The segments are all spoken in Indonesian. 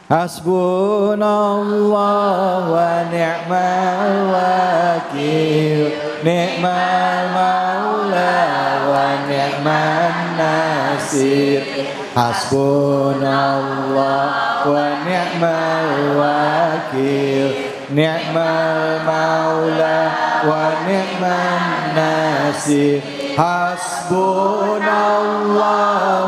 Hasbunallah wa ni'mal wakil, ni'mal maula wa ni'man nasir. Hasbunallah wa ni'mal wakil, ni'mal maula wa ni'man nasir. Hasbunallah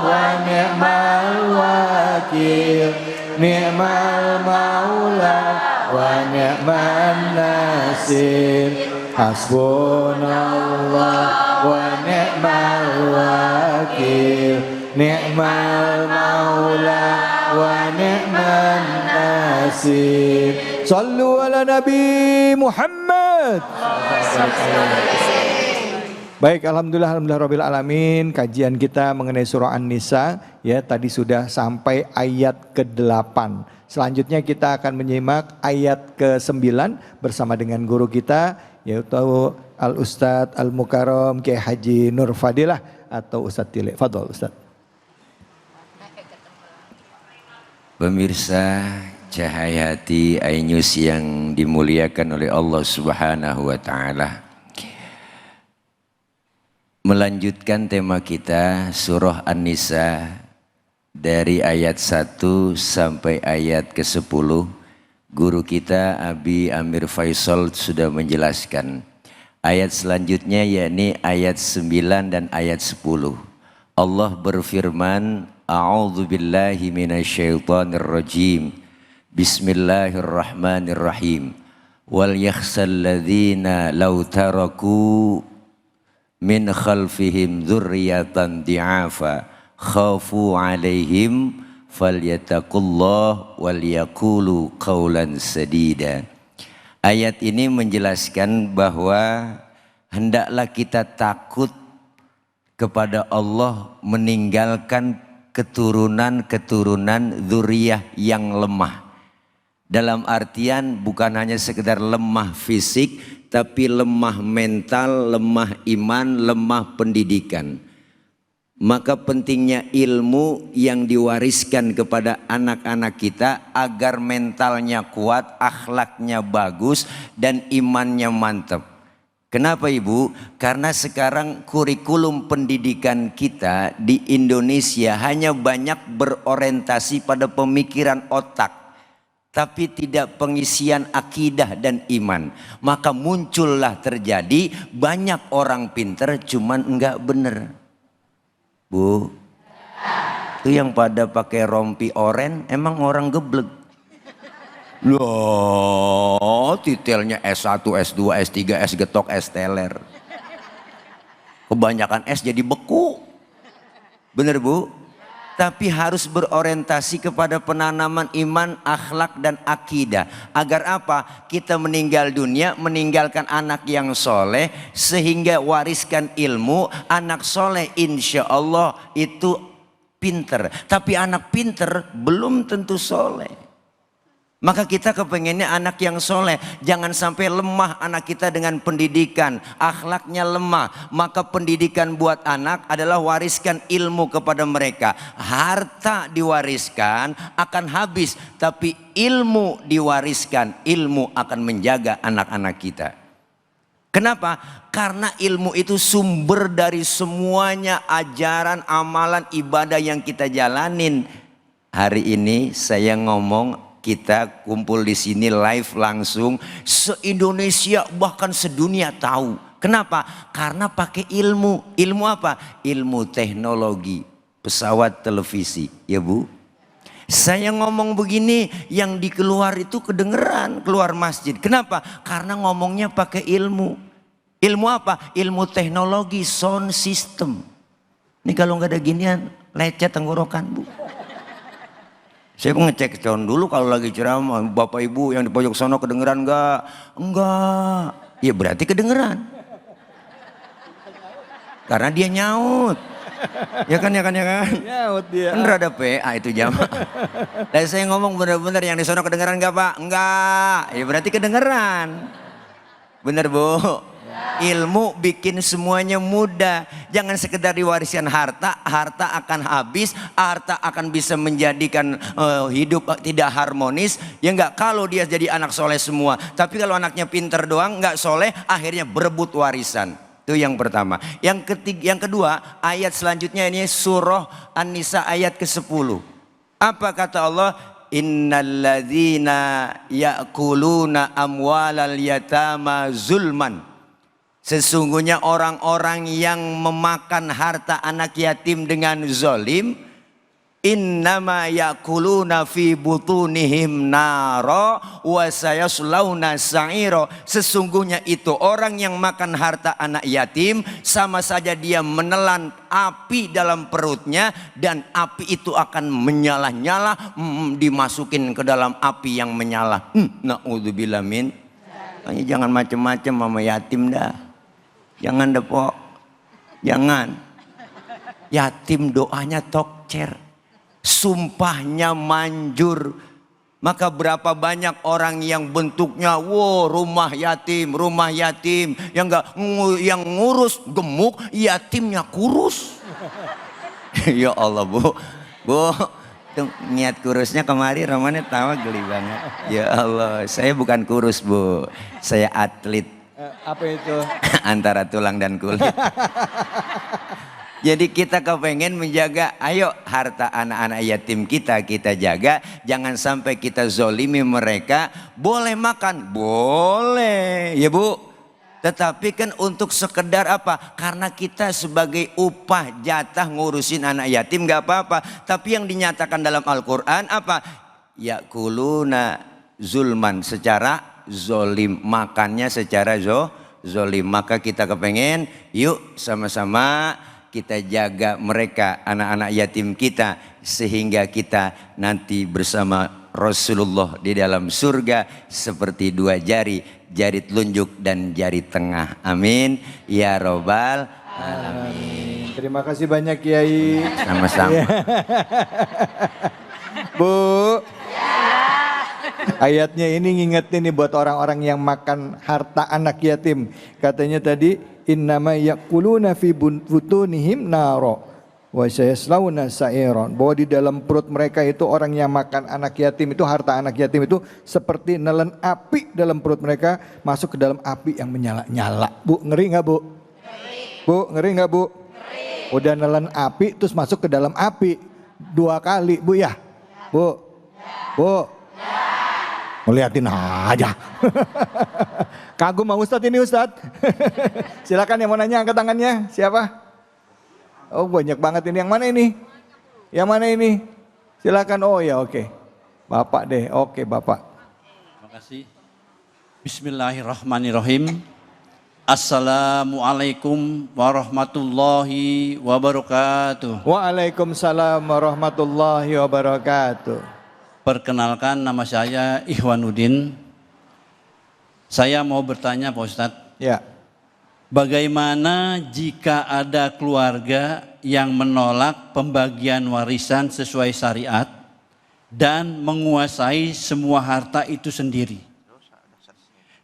wa ni'mal wakil, ni'mal maula wa ni'man nasir. Hasbunallah wa ni'mal wakil, ni'mal maula wa ni'man nasir. Sallu ala Nabi Muhammad. Baik, alhamdulillah rabbil alamin. Kajian kita mengenai surah An-Nisa ya tadi sudah sampai ayat ke-8. Selanjutnya kita akan menyimak ayat ke-9 bersama dengan guru kita yaitu Al-Ustadz Al-Mukarram Kiai Haji Nur Fadilah atau Ustadz Tile. Fadhol Ustadz. Pemirsa Cahaya Hati iNews yang dimuliakan oleh Allah Subhanahu wa taala. Melanjutkan tema kita surah An-Nisa dari ayat 1 sampai ayat ke-10. Guru kita Abi Amir Faisal sudah menjelaskan. Ayat selanjutnya yakni ayat 9 dan ayat 10. Allah berfirman, A'udzu billahi minasyaitonir rajim. Bismillahirrahmanirrahim. Wal yakhsal ladzina law taraku min khalfihim dzurriyyatan di'afa khafu 'alaihim falyattaqullah wal yaqulu qaulan sadida. Ayat ini menjelaskan bahwa hendaklah kita takut kepada Allah meninggalkan keturunan-keturunan dzurriyyah yang lemah. Dalam artian bukan hanya sekedar lemah fisik, tapi lemah mental, lemah iman, lemah pendidikan. Maka pentingnya ilmu yang diwariskan kepada anak-anak kita agar mentalnya kuat, akhlaknya bagus, dan imannya mantap. Kenapa Ibu? Karena sekarang kurikulum pendidikan kita di Indonesia hanya banyak berorientasi pada pemikiran otak, tapi tidak pengisian akidah dan iman. Maka muncullah terjadi banyak orang pinter cuman enggak bener. Bu, itu yang pada pakai rompi oren emang orang geblek. Loh, titelnya S1, S2, S3, S getok, S teler. Kebanyakan S jadi beku. Bener Bu? Tapi harus berorientasi kepada penanaman iman, akhlak dan akidah. Agar apa? Kita meninggal dunia, meninggalkan anak yang soleh, sehingga wariskan ilmu. Anak soleh insya Allah itu pinter. Tapi anak pinter belum tentu soleh. Maka kita kepengennya anak yang soleh. Jangan sampai lemah anak kita dengan pendidikan. Akhlaknya lemah. Maka pendidikan buat anak adalah wariskan ilmu kepada mereka. Harta diwariskan akan habis. Tapi ilmu diwariskan. Ilmu akan menjaga anak-anak kita. Kenapa? Karena ilmu itu sumber dari semuanya ajaran, amalan, ibadah yang kita jalanin. Hari ini saya ngomong, kita kumpul di sini live langsung, se-Indonesia bahkan sedunia tahu. Kenapa? Karena pakai ilmu. Ilmu apa? Ilmu teknologi, pesawat televisi, ya Bu. Saya ngomong begini, yang dikeluar itu kedengeran keluar masjid. Kenapa? Karena ngomongnya pakai ilmu. Ilmu apa? Ilmu teknologi, sound system. Ini kalau nggak ada ginian, lecet tenggorokan Bu. Saya ngecek sound dulu kalau lagi ceramah, Bapak Ibu yang di pojok sono kedengeran nggak? Enggak. Ya berarti kedengeran. Karena dia nyaut. Ya kan. Nyaut dia. Kan rada PA itu jamaah. Dan saya ngomong bener-bener yang di sono kedengeran nggak Pak? Enggak. Ya berarti kedengeran. Bener Bu? Ilmu bikin semuanya mudah. Jangan sekedar diwariskan harta, harta akan habis, harta akan bisa menjadikan hidup tidak harmonis. Ya enggak, kalau dia jadi anak soleh semua. Tapi kalau anaknya pinter doang, enggak soleh, akhirnya berebut warisan. Itu yang pertama. Yang kedua, ayat selanjutnya ini surah An-Nisa ayat ke-10. Apa kata Allah? Innalladzina ya'kuluna amwalal yatama zulman. Sesungguhnya orang-orang yang memakan harta anak yatim dengan zalim, innama ya'kuluna fi butunihim naro wa sayaslawna sa'iro. Sesungguhnya itu orang yang makan harta anak yatim sama saja dia menelan api dalam perutnya, dan api itu akan menyala-nyala, dimasukin ke dalam api yang menyala. Na'udzubillah min. Jangan macem-macem sama yatim dah. Jangan depok, jangan. Yatim doanya tokcer, sumpahnya manjur. Maka berapa banyak orang yang bentuknya, wow, rumah yatim, yang ngurus gemuk, yatimnya kurus. Ya Allah bu, tuh, niat kurusnya kemari Romanya tawa geli banget. Ya Allah, saya bukan kurus bu, saya atlet. Apa itu? Antara tulang dan kulit. Jadi kita kepengen menjaga, ayo harta anak-anak yatim kita jaga. Jangan sampai kita zolimi mereka. Boleh makan? Boleh ya bu. Tetapi kan untuk sekedar apa? Karena kita sebagai upah jatah ngurusin anak yatim gak apa-apa. Tapi yang dinyatakan dalam Al-Quran apa? Yakuluna zulman, secara zolim, makannya secara zolim. Maka kita kepengen yuk sama-sama kita jaga mereka, anak-anak yatim kita, sehingga kita nanti bersama Rasulullah di dalam surga seperti dua jari, jari telunjuk dan jari tengah. Amin ya robbal alamin. Terima kasih banyak Kiai. Sama-sama. Bu, ayatnya ini ngingetin nih buat orang-orang yang makan harta anak yatim. Katanya tadi innama yaquluna fi butunihim naro wa sayaslawna sa'iron. Bahwa di dalam perut mereka itu orang yang makan anak yatim itu, harta anak yatim itu seperti nelen api dalam perut mereka, masuk ke dalam api yang menyala-nyala. Bu, ngeri nggak bu? Bu, ngeri nggak bu? Udah nelen api terus masuk ke dalam api 2 kali bu ya? Bu, bu. Ngeliatin aja. Kagum sama Ustadz ini Ustadz. Silakan yang mau nanya angkat tangannya. Siapa? Oh banyak banget ini. Yang mana ini? Yang mana ini? Silakan. Oh ya oke. Bapak deh. Oke Bapak. Terima kasih. Bismillahirrahmanirrahim. Assalamualaikum warahmatullahi wabarakatuh. Waalaikumsalam warahmatullahi wabarakatuh. Perkenalkan, nama saya Ihwanuddin. Saya mau bertanya Pak Ustadz. Ya. Bagaimana jika ada keluarga yang menolak pembagian warisan sesuai syariat dan menguasai semua harta itu sendiri?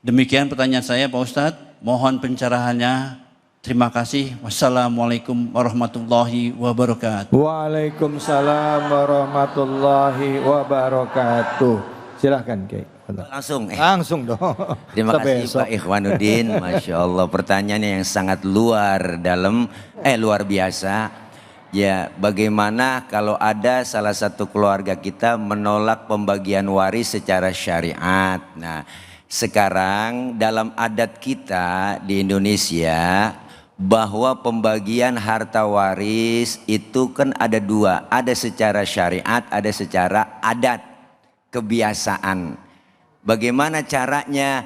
Demikian pertanyaan saya Pak Ustadz. Mohon pencerahannya. Terima kasih. Wassalamualaikum warahmatullahi wabarakatuh. Waalaikumsalam warahmatullahi wabarakatuh. Silahkan Kiai. Langsung dong. Terima kasih Pak Ihwanuddin. Masya Allah, pertanyaannya yang sangat luar biasa. Ya, bagaimana kalau ada salah satu keluarga kita menolak pembagian waris secara syariat. Nah, sekarang dalam adat kita di Indonesia, bahwa pembagian harta waris itu kan ada 2, ada secara syariat, ada secara adat, kebiasaan. Bagaimana caranya?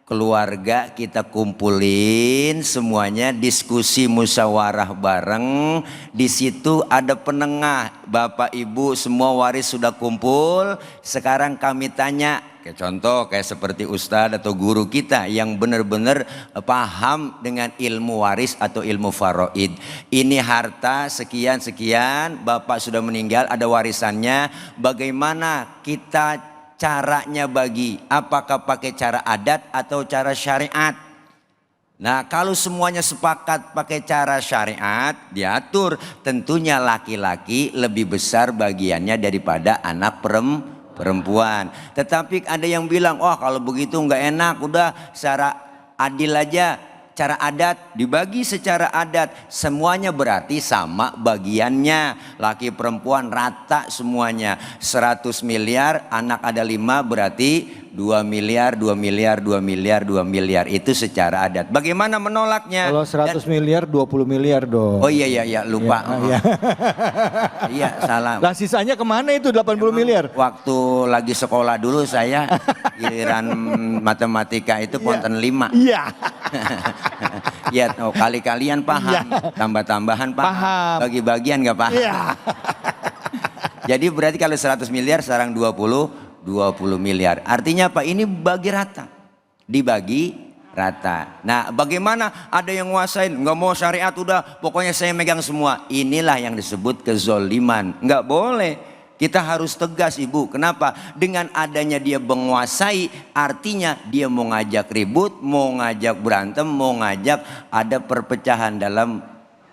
Keluarga kita kumpulin semuanya, diskusi musyawarah bareng. Di situ ada penengah, bapak ibu semua waris sudah kumpul. Sekarang kami tanya, kayak contoh kayak seperti ustadz atau guru kita yang benar-benar paham dengan ilmu waris atau ilmu faraid. Ini harta sekian, bapak sudah meninggal, ada warisannya. Bagaimana kita caranya bagi? Apakah pakai cara adat atau cara syariat? Nah, kalau semuanya sepakat pakai cara syariat diatur, tentunya laki-laki lebih besar bagiannya daripada anak perempuan. Tetapi ada yang bilang, oh kalau begitu nggak enak, udah secara adil aja. Cara adat dibagi secara adat, semuanya berarti sama bagiannya. Laki perempuan rata semuanya. 100 miliar, anak ada 5 berarti 2 miliar, 2 miliar, 2 miliar, 2 miliar. Itu secara adat. Bagaimana menolaknya? Kalau 100 miliar 20 miliar dong. Oh iya lupa. Iya. Iya salah. Lah sisanya kemana itu 80 miliar? Waktu lagi sekolah dulu saya giliran matematika itu ponten 5. Iya. Ya, oh, kali-kalian paham, tambah-tambahan paham, bagi-bagian nggak paham. Iya. Jadi berarti kalau 100 miliar sekarang 20 miliar. Artinya apa? Ini bagi rata, dibagi rata. Nah, bagaimana ada yang nguasain? Nggak mau syariat udah, pokoknya saya megang semua. Inilah yang disebut kezoliman. Nggak boleh. Kita harus tegas ibu. Kenapa? Dengan adanya dia menguasai, artinya dia mau ngajak ribut, mau ngajak berantem, mau ngajak ada perpecahan dalam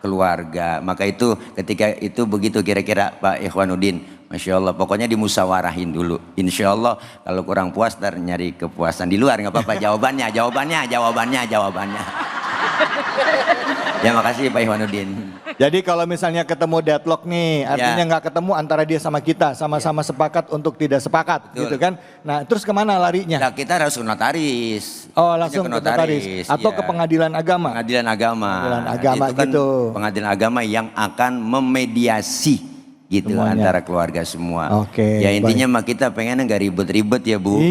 keluarga. Maka itu ketika itu begitu kira-kira Pak Ikhwanuddin. Masya Allah, pokoknya dimusawarahin dulu. Insya Allah kalau kurang puas ntar nyari kepuasan di luar, nggak apa-apa. Jawabannya. Ya makasih Pak Ikhwanuddin. Jadi kalau misalnya ketemu deadlock nih, artinya nggak ketemu antara dia sama kita, sama-sama sepakat untuk tidak sepakat, betul, gitu kan? Nah, terus kemana larinya? Nah, kita harus ke notaris. Oh, langsung ke notaris atau ke pengadilan agama? Pengadilan agama. Pengadilan agama itu kan gitu. Pengadilan agama yang akan memediasi gitu semuanya, antara keluarga semua. Oke. Ya intinya mah kita pengen nggak ribet-ribet ya Bu.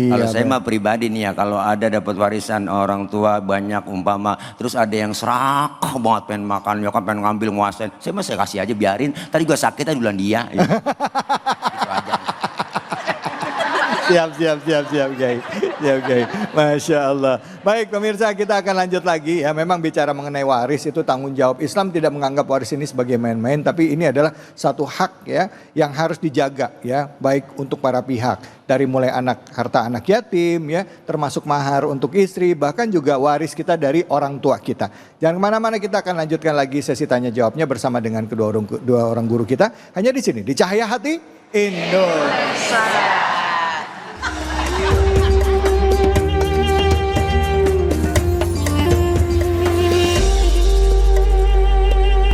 Kalau saya mah pribadi nih ya, kalau ada dapat warisan orang tua banyak umpama, terus ada yang serakah banget pengen makan, ya kan pengen ngambil nguasain, saya mah saya kasih aja biarin. Tadi gua sakit tadi bulan dia. Gitu aja. Siap, Kiai. Masya Allah. Baik pemirsa, kita akan lanjut lagi ya. Memang bicara mengenai waris itu tanggung jawab. Islam tidak menganggap waris ini sebagai main-main, tapi ini adalah satu hak ya yang harus dijaga ya, baik untuk para pihak. Dari mulai harta anak yatim ya, termasuk mahar untuk istri, bahkan juga waris kita dari orang tua kita. Jangan kemana-mana, kita akan lanjutkan lagi sesi tanya jawabnya bersama dengan dua orang guru kita. Hanya di sini, di Cahaya Hati Indonesia.